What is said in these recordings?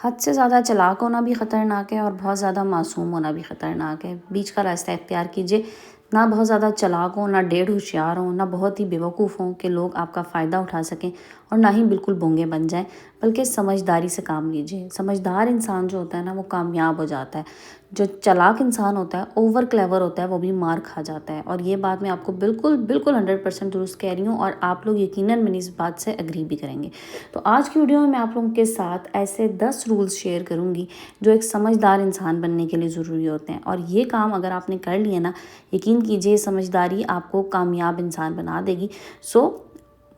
हद से ज़्यादा चालाक होना भी ख़तरनाक है और बहुत ज़्यादा मासूम होना भी ख़तरनाक है। बीच का रास्ता इख्तियार कीजिए। ना बहुत ज़्यादा चालाक हो, ना डेढ़ होशियार हो, ना बहुत ही बेवकूफ़ हों कि लोग आपका फ़ायदा उठा सकें, और ना ही बिल्कुल बोंगे बन जाएं। बल्कि समझदारी से काम लीजिए। समझदार इंसान जो होता है ना, वो कामयाब हो जाता है। जो चालाक इंसान होता है, ओवर क्लेवर होता है, वो भी मार खा जाता है। और ये बात मैं आपको बिल्कुल बिल्कुल 100% दुरुस्त कह रही हूँ, और आप लोग यकीनन मेरी इस बात से एग्री भी करेंगे। तो आज की वीडियो में मैं आप लोगों के साथ ऐसे 10 रूल्स शेयर करूंगी जो एक समझदार इंसान बनने के लिए ज़रूरी होते हैं। और ये काम अगर आपने कर लिया ना, यकीन कीजिए समझदारी आपको कामयाब इंसान बना देगी। So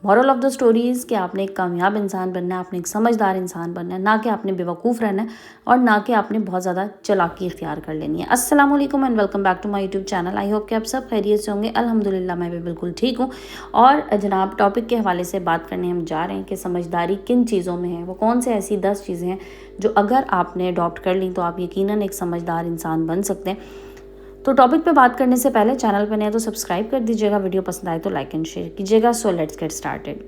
moral of the story is कि आपने एक कामयाब इंसान बनना है, आपने एक समझदार इंसान बनना है, ना कि आपने बेवकूफ़ रहना है, और ना कि आपने बहुत ज़्यादा चालाकी इख्तियार कर लेनी है। अस्सलाम वालेकुम and welcome back to my YouTube channel. I hope कि आप सब खैरियत से होंगे। अल्हम्दुलिल्लाह मैं भी बिल्कुल ठीक हूँ। और जनाब, टॉपिक के हवाले से बात करने हम जा रहे हैं कि समझदारी किन चीज़ों में है। वो कौन से ऐसी 10 चीज़ें हैं जो अगर आपने अडॉप्ट कर ली तो आप यकीनन एक समझदार इंसान बन सकते हैं। तो टॉपिक पे बात करने से पहले चैनल पे नए तो सब्सक्राइब कर दीजिएगा, वीडियो पसंद आए तो लाइक एंड शेयर कीजिएगा। So let's get started.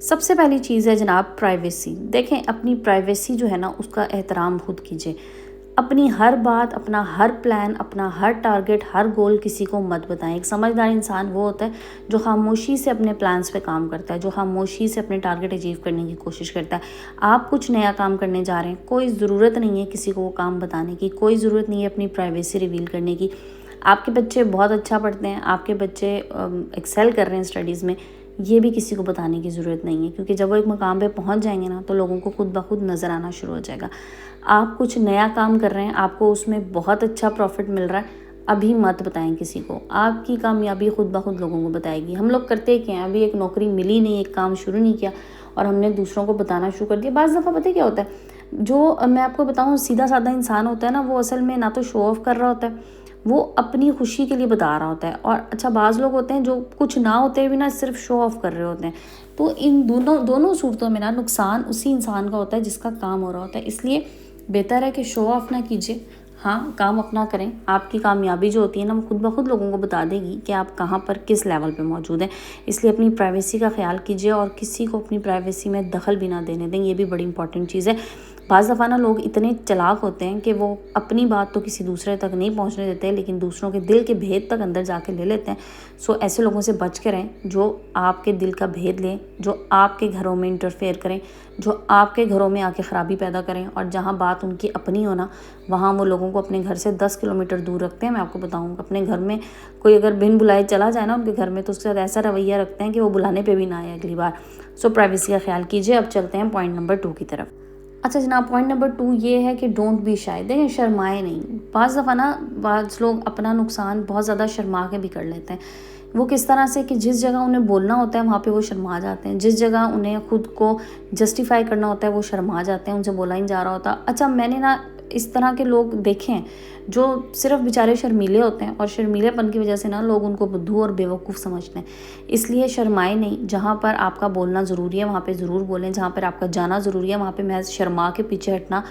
सबसे पहली चीज़ है जनाब प्राइवेसी। देखें, अपनी प्राइवेसी जो है ना, उसका एहतराम खुद कीजिए। अपनी हर बात, अपना हर प्लान, अपना हर टारगेट, हर गोल किसी को मत बताएं। एक समझदार इंसान वो होता है जो खामोशी से अपने प्लान्स पे काम करता है, जो खामोशी से अपने टारगेट अचीव करने की कोशिश करता है। आप कुछ नया काम करने जा रहे हैं, कोई ज़रूरत नहीं है किसी को वो काम बताने की, कोई ज़रूरत नहीं है अपनी प्राइवेसी रिवील करने की। आपके बच्चे बहुत अच्छा पढ़ते हैं, आपके बच्चे एक्सेल कर रहे हैं स्टडीज़ में, ये भी किसी को बताने की ज़रूरत नहीं है, क्योंकि जब वो एक मकाम पे पहुंच जाएंगे ना, तो लोगों को खुद ब खुद नज़र आना शुरू हो जाएगा। आप कुछ नया काम कर रहे हैं, आपको उसमें बहुत अच्छा प्रॉफिट मिल रहा है, अभी मत बताएं किसी को। आपकी कामयाबी खुद ब खुद लोगों को बताएगी। हम लोग करते क्या हैं, अभी एक नौकरी मिली नहीं, एक काम शुरू नहीं किया और हमने दूसरों को बताना शुरू कर दिया। बाज़ दफ़ा पता है क्या होता है, जो मैं आपको बताऊँ सीधा साधा इंसान होता है ना, वो असल में ना तो शो ऑफ कर रहा होता है, वो अपनी खुशी के लिए बता रहा होता है। और अच्छा, बाज़ लोग होते हैं जो कुछ ना होते भी ना सिर्फ शो ऑफ कर रहे होते हैं। तो इन दोनों सूरतों में ना नुकसान उसी इंसान का होता है जिसका काम हो रहा होता है। इसलिए बेहतर है कि शो ऑफ ना कीजिए, हाँ काम अपना करें। आपकी कामयाबी जो होती है ना, वो खुद ब खुद लोगों को बता देगी कि आप कहाँ पर किस लेवल पे मौजूद हैं। इसलिए अपनी प्राइवेसी का ख्याल कीजिए और किसी को अपनी प्राइवेसी में दखल भी ना देने दें। ये भी बड़ी इंपॉर्टेंट चीज़ है। बाज़ दफ़ा ना लोग इतने चालाक होते हैं कि वो अपनी बात तो किसी दूसरे तक नहीं पहुंचने देते, लेकिन दूसरों के दिल के भेद तक अंदर जाके ले लेते हैं। सो ऐसे लोगों से बच के रहें जो आपके दिल का भेद लें, जो आपके घरों में इंटरफेयर करें, जो आपके घरों में आके ख़राबी पैदा करें। और जहाँ बात उनकी अपनी हो ना, वहाँ वो लोगों को अपने घर से 10 किलोमीटर दूर रखते हैं। मैं आपको बताऊँ, अपने घर में कोई अगर बिन बुलाए चला जाए ना उनके घर में, तो उसके साथ ऐसा रवैया रखते हैं कि वो बुलाने पर भी ना आए अगली बार। सो प्राइवेसी का ख्याल कीजिए। अब चलते हैं पॉइंट नंबर 2 की तरफ। अच्छा जनाब, पॉइंट नंबर 2 ये है कि डोंट बी शाय। देखें, शर्माए नहीं। बाज़ दफ़ा ना बाज़ लोग अपना नुकसान बहुत ज़्यादा शर्मा के भी कर लेते हैं। वो किस तरह से कि जिस जगह उन्हें बोलना होता है वहाँ पे वो शर्मा जाते हैं, जिस जगह उन्हें खुद को जस्टिफाई करना होता है वो शर्मा जाते हैं, उनसे बोला ही नहीं जा रहा होता। अच्छा, मैंने ना इस तरह के लोग देखे हैं जो सिर्फ बेचारे शर्मीले होते हैं, और शर्मीलेपन की वजह से ना लोग उनको बुद्धू और बेवकूफ़ समझते हैं। इसलिए शर्माए नहीं। जहाँ पर आपका बोलना ज़रूरी है वहाँ पे ज़रूर बोलें, जहाँ पर आपका जाना ज़रूरी है वहाँ पे महज शर्मा के पीछे हटना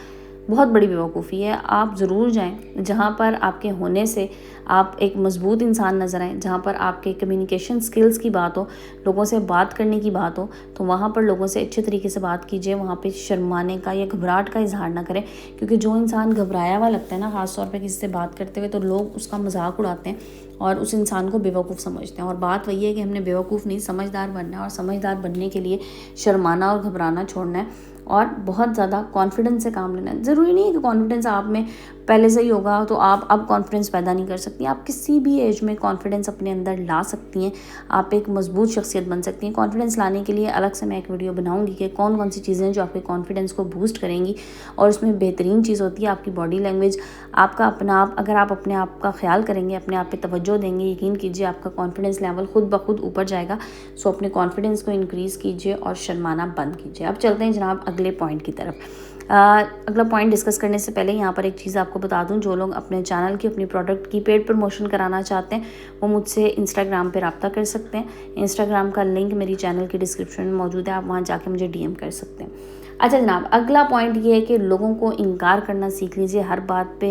बहुत बड़ी बेवकूफ़ी है। आप ज़रूर जाएं जहाँ पर आपके होने से आप एक मज़बूत इंसान नज़र आएँ, जहाँ पर आपके कम्युनिकेशन स्किल्स की बात हो, लोगों से बात करने की बात हो, तो वहाँ पर लोगों से अच्छे तरीके से बात कीजिए। वहाँ पे शर्माने का या घबराहट का इजहार ना करें, क्योंकि जो इंसान घबराया हुआ लगता है ना, ख़ास तौर पे किसी से बात करते हुए, तो लोग उसका मजाक उड़ाते हैं और उस इंसान को बेवकूफ़ समझते हैं। और बात वही है कि हमने बेवकूफ़ नहीं, समझदार बनना है। और समझदार बनने के लिए शर्माना और घबराना छोड़ना है और बहुत ज़्यादा कॉन्फिडेंस से काम लेना है। ज़रूरी नहीं है कि कॉन्फिडेंस आप में पहले से ही होगा तो आप अब कॉन्फिडेंस पैदा नहीं कर सकती। आप किसी भी एज में कॉन्फिडेंस अपने अंदर ला सकती हैं। आप एक मजबूत शख्सियत बन सकती हैं। कॉन्फिडेंस लाने के लिए अलग से मैं एक वीडियो बनाऊंगी कि कौन कौन सी चीज़ें जो आपके कॉन्फिडेंस को बूस्ट करेंगी। और उसमें बेहतरीन चीज़ होती है आपकी बॉडी लैंग्वेज, आपका अपना आप। अगर आप अपने आप का ख्याल करेंगे, अपने आप पे तवज्जो देंगे, यकीन कीजिए आपका कॉन्फिडेंस लेवल खुद ब खुद ऊपर जाएगा। सो अपने कॉन्फिडेंस को इंक्रीज़ कीजिए और शर्माना बंद कीजिए। अब चलते हैं जनाब अगले पॉइंट की तरफ। अगला पॉइंट डिस्कस करने से पहले यहाँ पर एक चीज़ आपको बता दूँ, जो लोग अपने चैनल की, अपनी प्रोडक्ट की पेड प्रमोशन कराना चाहते हैं वो मुझसे इंस्टाग्राम पे रब्ता कर सकते हैं। इंस्टाग्राम का लिंक मेरी चैनल की डिस्क्रिप्शन में मौजूद है, आप वहाँ जाके मुझे DM कर सकते हैं। अच्छा जनाब, अगला पॉइंट ये है कि लोगों को इनकार करना सीख लीजिए। हर बात पे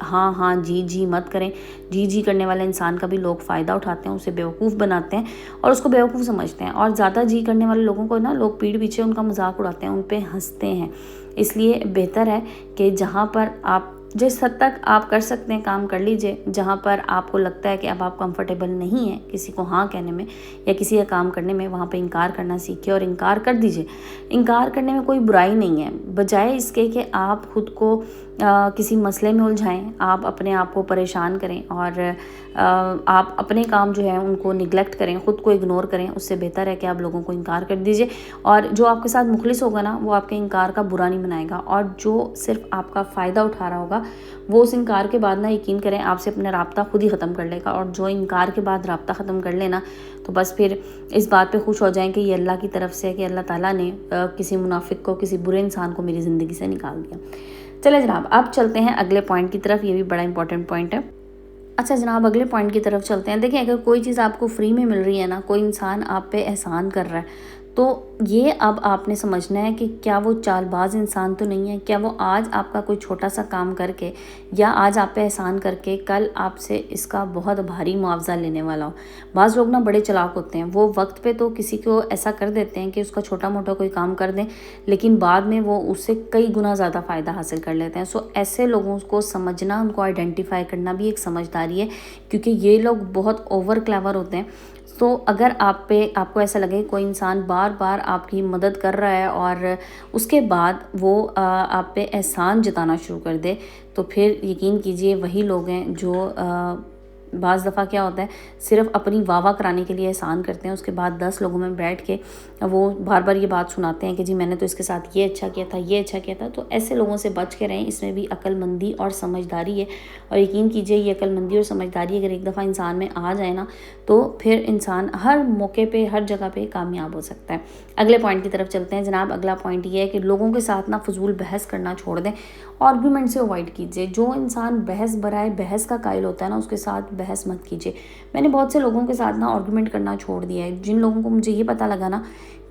हाँ हाँ जी जी मत करें। जी जी करने वाले इंसान का भी लोग फ़ायदा उठाते हैं, उसे बेवकूफ़ बनाते हैं और उसको बेवकूफ़ समझते हैं। और ज़्यादा जी करने वाले लोगों को ना लोग पीठ पीछे उनका मजाक उड़ाते हैं, उन पे हंसते हैं। इसलिए बेहतर है कि जहाँ पर आप जिस हद तक आप कर सकते हैं काम कर लीजिए। जहाँ पर आपको लगता है कि अब आप कंफर्टेबल नहीं हैं किसी को हाँ कहने में या किसी का काम करने में, वहाँ पे इनकार करना सीखिए और इनकार कर दीजिए। इनकार करने में कोई बुराई नहीं है, बजाय इसके कि आप खुद को किसी मसले में उलझाएं, आप अपने आप को परेशान करें और आप अपने काम जो है उनको निगलेक्ट करें, ख़ुद को इग्नोर करें। उससे बेहतर है कि आप लोगों को इनकार कर दीजिए और जो आपके साथ मुखलिस होगा ना वो आपके इनकार का बुरा नहीं बनाएगा, और जो सिर्फ आपका फ़ायदा उठा रहा होगा वो उस इनकार के बाद ना यकीन करें आपसे अपना राब्ता खुद ही ख़त्म कर लेगा। और जो इनकार के बाद राब्ता ख़त्म कर लेना तो बस फिर इस बात पे खुश हो जाएं कि ये अल्लाह की तरफ से है कि अल्लाह ताला ने किसी मुनाफिक को, किसी बुरे इंसान को मेरी ज़िंदगी से निकाल दिया। चले जनाब, अब चलते हैं अगले पॉइंट की तरफ। ये भी बड़ा इंपॉर्टेंट पॉइंट है। अच्छा जनाब, अगले पॉइंट की तरफ चलते हैं। देखिए, अगर कोई चीज़ आपको फ्री में मिल रही है ना, कोई इंसान आप पे एहसान कर रहा है, तो ये अब आपने समझना है कि क्या वो चालबाज इंसान तो नहीं है। क्या वो आज आपका कोई छोटा सा काम करके या आज आप पे एहसान करके कल आपसे इसका बहुत भारी मुआवजा लेने वाला हो। बाज़ लोग ना बड़े चालाक होते हैं, वो वक्त पे तो किसी को ऐसा कर देते हैं कि उसका छोटा मोटा कोई काम कर दें, लेकिन बाद में वो उससे कई गुना ज़्यादा फ़ायदा हासिल कर लेते हैं। सो ऐसे लोगों को समझना, उनको आइडेंटिफाई करना भी एक समझदारी है, क्योंकि ये लोग बहुत ओवर क्लेवर होते हैं। तो अगर आपको ऐसा लगे कोई इंसान बार बार आपकी मदद कर रहा है और उसके बाद वो आप पे एहसान जताना शुरू कर दे, तो फिर यकीन कीजिए वही लोग हैं जो बाज़ दफ़ा क्या होता है, सिर्फ अपनी वाह कराने के लिए एहसान करते हैं, उसके बाद 10 लोगों में बैठ के वो बार बार ये बात सुनाते हैं कि जी मैंने तो इसके साथ ये अच्छा किया था, ये अच्छा किया था। तो ऐसे लोगों से बच के रहें, इसमें भी अक्लमंदी और समझदारी है। और यकीन कीजिए ये अक्लमंदी और समझदारी अगर एक दफ़ा इंसान में आ जाए ना, तो फिर इंसान हर मौके पे, हर जगह पे कामयाब हो सकता है। अगले पॉइंट की तरफ चलते हैं जनाब। अगला पॉइंट ये है कि लोगों के साथ ना फजूल बहस करना छोड़ दें, आर्गूमेंट से अवॉइड कीजिए। जो इंसान बहस बराए बहस का कायल होता है ना, उसके साथ बहस मत कीजिए। मैंने बहुत से लोगों के साथ ना आर्गूमेंट करना छोड़ दिया है, जिन लोगों को मुझे ये पता लगा ना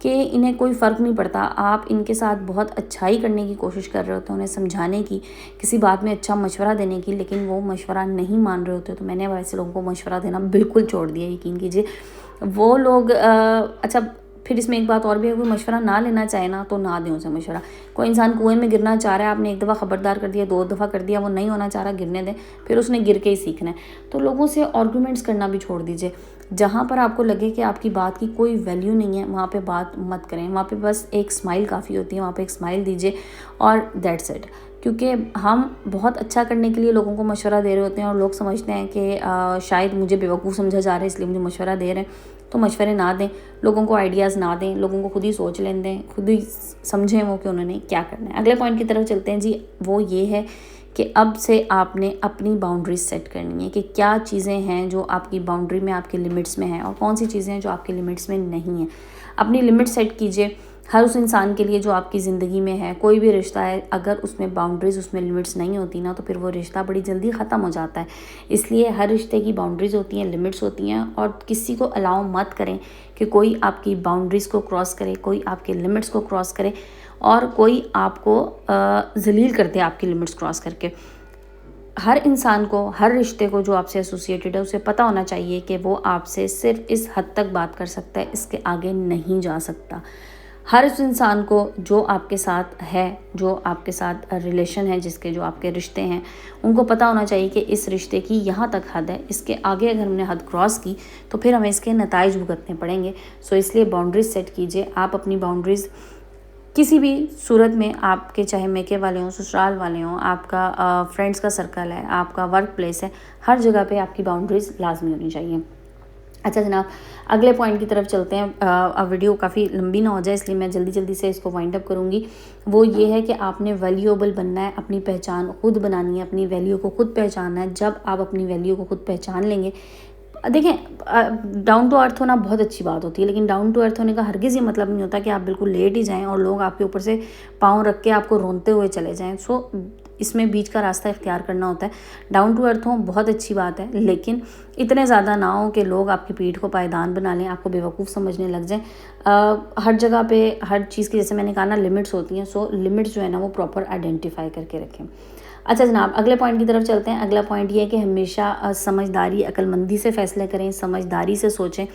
कि इन्हें कोई फ़र्क नहीं पड़ता, आप इनके साथ बहुत अच्छाई करने की कोशिश कर रहे होते हैं, उन्हें समझाने की, किसी बात में अच्छा मशवरा देने की, लेकिन वो मशवरा नहीं मान रहे होते, तो मैंने वैसे लोगों को मशवरा देना बिल्कुल छोड़ दिया। यकीन कीजिए वो लोग अच्छा, फिर इसमें एक बात और भी है, कोई मशवरा ना लेना चाहे ना तो ना दें उसे मशवरा। कोई इंसान कुएं में गिरना चाह रहा है, आपने एक दफ़ा ख़बरदार कर दिया, 2 दफ़ा कर दिया, वो नहीं होना चाह रहा, गिरने दें, फिर उसने गिर के ही सीखना है। तो लोगों से आर्गूमेंट्स करना भी छोड़ दीजिए। जहाँ पर आपको लगे कि आपकी बात की कोई वैल्यू नहीं है, वहाँ पे बात मत करें। वहाँ पे बस एक स्माइल काफ़ी होती है, वहाँ पे एक स्माइल दीजिए और दैट्स इट। क्योंकि हम बहुत अच्छा करने के लिए लोगों को मशवरा दे रहे होते हैं और लोग समझते हैं कि शायद मुझे बेवकूफ़ समझा जा रहा है इसलिए मुझे मशवरा दे रहे हैं। तो मशवरे ना दें, लोगों को आइडियाज़ ना दें, लोगों को खुद ही सोच लेने दें, खुद ही समझें वो कि उन्होंने क्या करना है। अगले पॉइंट की तरफ चलते हैं जी। वो ये है कि अब से आपने अपनी बाउंड्रीज सेट करनी है कि क्या चीज़ें हैं जो आपकी बाउंड्री में, आपके लिमिट्स में हैं, और कौन सी चीज़ें हैं जो आपके लिमिट्स में नहीं हैं। अपनी लिमिट सेट कीजिए हर उस इंसान के लिए जो आपकी ज़िंदगी में है। कोई भी रिश्ता है, अगर उसमें बाउंड्रीज़, उसमें लिमिट्स नहीं होती ना, तो फिर वो रिश्ता बड़ी जल्दी ख़त्म हो जाता है। इसलिए हर रिश्ते की बाउंड्रीज़ होती हैं, लिमिट्स होती हैं, और किसी को अलाउ मत करें कि कोई आपकी बाउंड्रीज़ को क्रॉस करे, कोई आपके लिमिट्स को क्रॉस करे और कोई आपको ज़लील कर दे आपकी लिमिट्स क्रॉस करके। हर इंसान को, हर रिश्ते को जो आपसे एसोसिएटेड है, उसे पता होना चाहिए कि वो आपसे सिर्फ इस हद तक बात कर सकता है, इसके आगे नहीं जा सकता। हर उस इंसान को जो आपके साथ है, जो आपके साथ रिलेशन है, जिसके जो आपके रिश्ते हैं, उनको पता होना चाहिए कि इस रिश्ते की यहाँ तक हद है, इसके आगे अगर हमने हद क्रॉस की तो फिर हमें इसके नताइज भुगतने पड़ेंगे। सो इसलिए बाउंड्रीज सेट कीजिए। आप अपनी बाउंड्रीज़ किसी भी सूरत में, आपके चाहे मेके वाले हों, ससुराल वाले हों, आपका फ्रेंड्स का सर्कल है, आपका वर्क प्लेस है, हर जगह पे आपकी बाउंड्रीज़ लाजमी होनी चाहिए। अच्छा जनाब, अगले पॉइंट की तरफ चलते हैं। अब वीडियो काफ़ी लंबी ना हो जाए, इसलिए मैं जल्दी जल्दी से इसको वाइंड अप करूँगी। वो ये है कि आपने वैल्यूएबल बनना है, अपनी पहचान खुद बनानी है, अपनी वैल्यू को खुद पहचानना है। जब आप अपनी वैल्यू को खुद पहचान लेंगे, देखें डाउन टू अर्थ होना बहुत अच्छी बात होती है, लेकिन डाउन टू अर्थ होने का हरगिज़ ये मतलब नहीं होता कि आप बिल्कुल लेट ही जाएं और लोग आपके ऊपर से पाँव रख के आपको रोनते हुए चले जाएं। सो इसमें बीच का रास्ता इख्तियार करना होता है। डाउन टू अर्थ हो बहुत अच्छी बात है, लेकिन इतने ज़्यादा ना हो कि लोग आपकी पीठ को पायदान बना लें, आपको बेवकूफ़ समझने लग जाएं। हर जगह पे हर चीज़ की, जैसे मैंने कहा ना, लिमिट्स होती हैं। सो लिमिट्स जो है ना वो प्रॉपर आइडेंटिफाई करके रखें। अच्छा जनाब, अगले पॉइंट की तरफ चलते हैं। अगला पॉइंट ये है कि हमेशा समझदारी, अक्लमंदी से फ़ैसले करें, समझदारी से सोचें।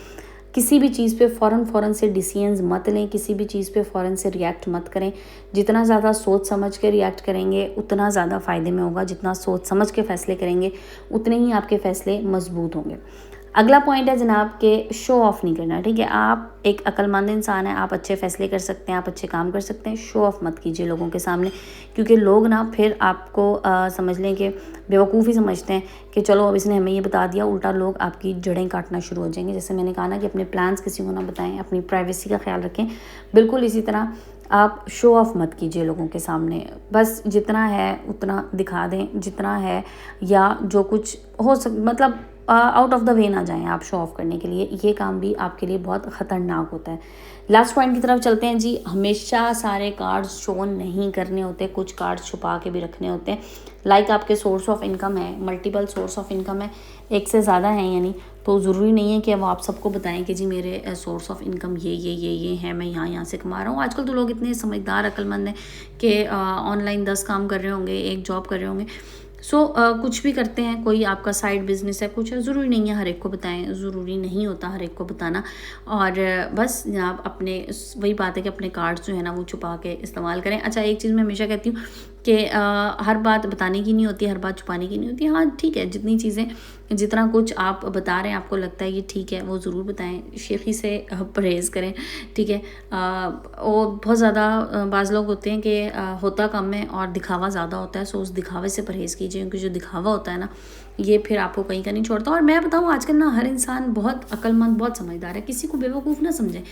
किसी भी चीज़ पे फ़ौरन से डिसीजंस मत लें, किसी भी चीज़ पे फ़ौरन से रिएक्ट मत करें। जितना ज़्यादा सोच समझ के रिएक्ट करेंगे उतना ज़्यादा फ़ायदे में होगा, जितना सोच समझ के फ़ैसले करेंगे उतने ही आपके फ़ैसले मजबूत होंगे। अगला पॉइंट है जनाब कि शो ऑफ़ नहीं करना, ठीक है। आप एक अक्लमंद इंसान हैं, आप अच्छे फ़ैसले कर सकते हैं, आप अच्छे काम कर सकते हैं। शो ऑफ़ मत कीजिए लोगों के सामने, क्योंकि लोग ना फिर आपको समझ लें कि बेवकूफ़ ही समझते हैं कि चलो अब इसने हमें ये बता दिया, उल्टा लोग आपकी जड़ें काटना शुरू हो जाएंगे। जैसे मैंने कहा ना कि अपने प्लान्स किसी को ना बताएं, अपनी प्राइवेसी का ख्याल रखें। बिल्कुल इसी तरह आप शो ऑफ़ मत कीजिए लोगों के सामने। बस जितना है उतना दिखा दें, जितना है, या जो कुछ हो मतलब आउट ऑफ द वे ना जाएं आप शो ऑफ़ करने के लिए। ये काम भी आपके लिए बहुत ख़तरनाक होता है। लास्ट पॉइंट की तरफ चलते हैं जी। हमेशा सारे कार्ड्स शो नहीं करने होते, कुछ कार्ड्स छुपा के भी रखने होते हैं। लाइक आपके सोर्स ऑफ इनकम है, मल्टीपल सोर्स ऑफ इनकम है, एक से ज़्यादा है यानी, तो ज़रूरी नहीं है कि वो आप सबको बताएं कि जी मेरे सोर्स ऑफ इनकम ये हैं, मैं यहाँ से कमा रहा हूँ। आजकल तो लोग इतने समझदार, अक्लमंद हैं कि ऑनलाइन 10 काम कर रहे होंगे, एक जॉब कर रहे होंगे। कुछ भी करते हैं, कोई आपका साइड बिजनेस है, कुछ है, ज़रूरी नहीं है हर एक को बताएं, ज़रूरी नहीं होता हर एक को बताना। और बस आप अपने, वही बात है कि अपने कार्ड्स जो है ना वो छुपा के इस्तेमाल करें। अच्छा, एक चीज़ मैं हमेशा कहती हूँ कि हर बात बताने की नहीं होती, हर बात छुपाने की नहीं होती। हाँ ठीक है, जितनी चीज़ें, जितना कुछ आप बता रहे हैं आपको लगता है ये ठीक है, वो ज़रूर बताएं। शेखी से परहेज़ करें, ठीक है। वो बहुत ज़्यादा बाज़ लोग होते हैं कि होता कम है और दिखावा ज़्यादा होता है। सो उस दिखावे से परहेज़ कीजिए, क्योंकि जो दिखावा होता है ना ये फिर आपको कहीं का नहीं छोड़ता। और मैं बताऊँ, आजकल ना हर इंसान बहुत अक्लमंद, बहुत समझदार है, किसी को बेवकूफ़ ना समझें।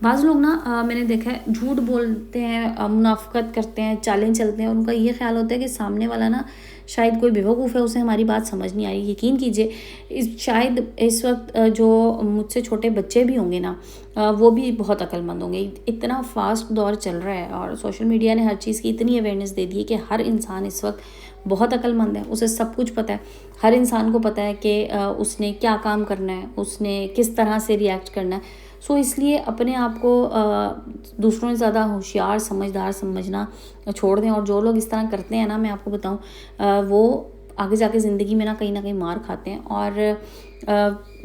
बाज़ लोग ना मैंने देखा है झूठ बोलते हैं, मुनाफ़िक़त करते हैं, चालें चलते हैं, और उनका ये ख्याल होता है कि सामने वाला ना शायद कोई बेवकूफ़ है, उसे हमारी बात समझ नहीं आ रही। यकीन कीजिए शायद इस वक्त जो मुझसे छोटे बच्चे भी होंगे ना, वो भी बहुत अक्लमंद होंगे। इतना फास्ट दौर चल रहा है और सोशल मीडिया ने हर चीज़ की इतनी अवेयरनेस दे दी है कि हर इंसान इस वक्त बहुत अक्लमंद है, उसे सब कुछ पता है। हर इंसान को पता है कि उसने क्या काम करना है, उसने किस तरह से रिएक्ट करना है। सो इसलिए अपने आप को दूसरों से ज़्यादा होशियार, समझदार समझना छोड़ दें। और जो लोग इस तरह करते हैं ना, मैं आपको बताऊं, वो आगे जाके ज़िंदगी में ना कहीं मार खाते हैं। और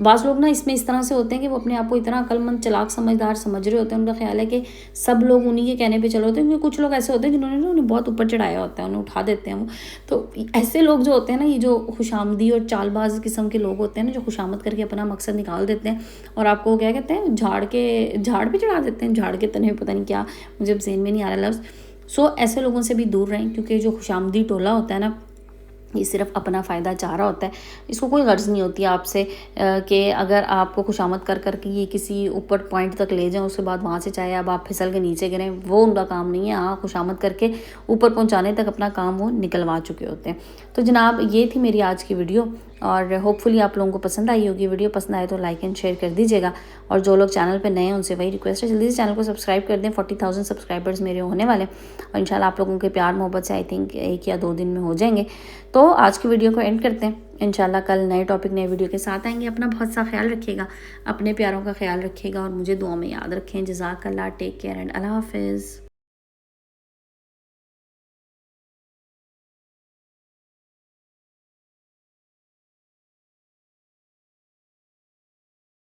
बाज़ लोग ना इसमें इस तरह से होते हैं कि वो अपने आप को इतना अक्लमंद, चालाक, समझदार समझ रहे होते हैं। उनका ख्याल है कि सब लोग उन्हीं के कहने पे चले होते हैं, क्योंकि कुछ लोग ऐसे होते हैं जिन्होंने ना उन्हें बहुत ऊपर चढ़ाया होता है, उन्हें उठा देते हैं वो। तो ऐसे लोग जो होते हैं ना, ये जो खुशामदी और चालबाज किस्म के लोग होते हैं ना, जो खुशामद करके अपना मकसद निकाल देते हैं और आपको क्या कहते हैं, झाड़ पे चढ़ा देते हैं, झाड़ के तने, पता नहीं क्या, मुझे अब ज़हन में नहीं आ रहा लफ्ज़। ऐसे लोगों से भी दूर रहें, क्योंकि जो खुशामदी टोला होता है ना, ये सिर्फ अपना फ़ायदा चाह रहा होता है। इसको कोई गर्ज़ नहीं होती आपसे कि अगर आपको खुशामद कर कर के ये किसी ऊपर पॉइंट तक ले जाएं, उसके बाद वहाँ से चाहे अब आप फिसल के नीचे गिरें, वो उनका काम नहीं है। हाँ, खुशामद करके ऊपर पहुँचाने तक अपना काम वो निकलवा चुके होते हैं। तो जनाब, ये थी मेरी आज की वीडियो, और होपफुली आप लोगों को पसंद आई होगी। वीडियो पसंद आए तो लाइक एंड शेयर कर दीजिएगा। और जो लोग चैनल पे नए हैं उनसे वही रिक्वेस्ट है, जल्दी से चैनल को सब्सक्राइब कर दें। 40,000 सब्सक्राइबर्स मेरे होने वाले, और इंशाल्लाह आप लोगों के प्यार मोहब्बत से आई थिंक 1 या 2 दिन में हो जाएंगे। तो आज की वीडियो को एंड करते हैं। इंशाल्लाह कल नए टॉपिक, नए वीडियो के साथ आएंगे। अपना बहुत सा ख्याल रखिएगा, अपने प्यारों का ख्याल रखिएगा, और मुझे दुआ में याद रखें। जज़ाकल्लाह, टेक केयर एंड अल्लाह हाफ़िज़।